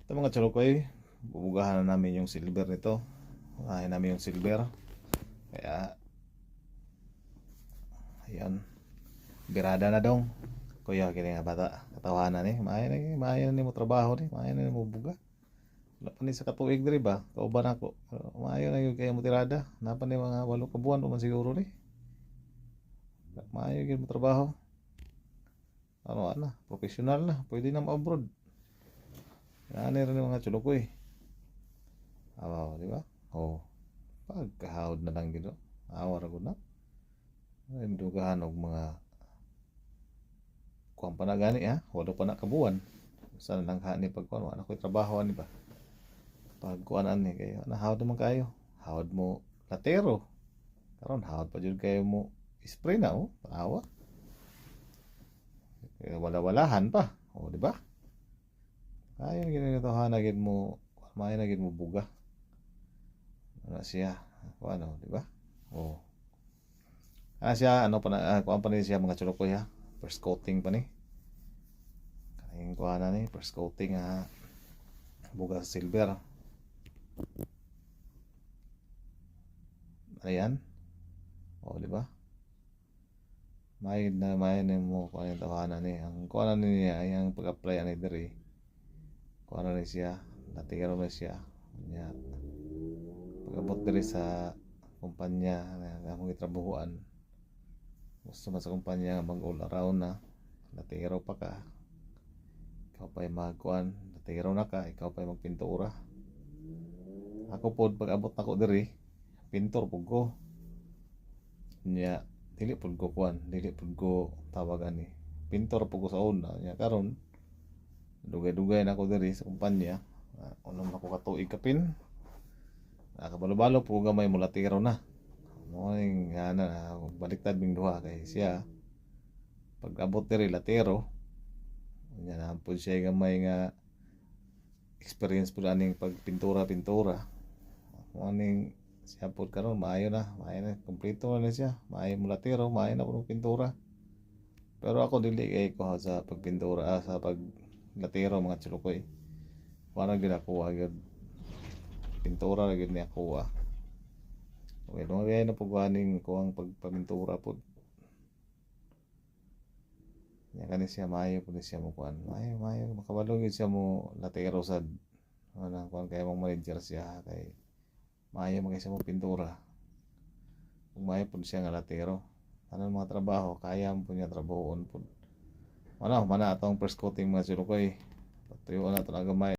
Ito mga chalukoy, bubugahan na namin yung silver nito. Bubugahan namin yung silver. Kaya, ayan. Birada na dong. Kuya, kini nga bata. Katawanan eh. Maayo na mo trabaho ni. Maayo na mo buga. Wala pa ni sa katuig diri ba? Kauban ako. Maayo na yung kaya mo tirada. Napa ni mga 8 ka buwan pa man siguro ni. Maayo yung mo trabaho. Ano na, professional na. Pwede na ma-abroad. Yan rin yung mga chalukoy. Awa, di ba? Oh. Pagkahawd na lang gito. Awar ako na. Ay, dugahan og mga kuwan pa na gani ha. Wala pa na kabuan. Saan lang ka ni pagkuan. Wala ko'y trabaho ani ba? Pagkuan ani kayo. Nahawd naman kayo. Hawd mo latero. Karon hawd pa jud kayo mo spray na oh. Awa. Kaya wala-walahan pa. Oh, di ba? Ayun ginito na gid mo. May na gid mo buga. Ano siya? Ano, di ba? Oh. Siya, ano pa na, kuhaan pa rin siya mga chalukoy ha. First coating pa ni. Kaning kuhaan na ni, first coating ha. Buga sa silver. Ayan. O, di ba? May na mo kuhaan yung tawanan ni. Ang kuhaan na niya, ang pag-apply ani diri. Kuhaan na siya. Natiro na siya. Ayan. Pag-abot diri sa kumpanya na akong itrabahuan. Gusto man sa kumpanya nga mag all around na. Natiro pa ka. Ikaw pa yung magkuhan. Natiro na ka. Ikaw pa yung magpintura. Ako po pag-abot na ko diri. Pintor po ko. Nya, dili po ko kuhan. Dili po ko tawagan ni. Pintor po ko sa una. Nya karon dugay-dugay na ako diri sa kumpanya. Unang ako katuig kapin. Nakabalo-balo po gamay mula tiro na. Morning na baliktad bing duha kay siya pag abot diri latero nya na po siya gamay nga experience po aning pagpintura morning siya po karon maayo na kompleto na siya maayo mo latero maayo na po pintura pero ako dili kay ko sa pagpintura sa pag latero mga chalukoy wala gid ako agad pintura gid ni ako okay, lumabiyay na po ganing ko ang pagpapintura po. Yan kanin siya, maayo po siya mo kuhan. Maayo. Makabalog siya mo latero sad. Ano, kuhan kayo mong manager siya. Kay maayo magay siya mo pintura. Kung maayo po siya nga latero. Ano mga trabaho, kaya mo po niya trabahoon po. Mana atong first coating mga chalukoy. Patuyo na ito na gamay.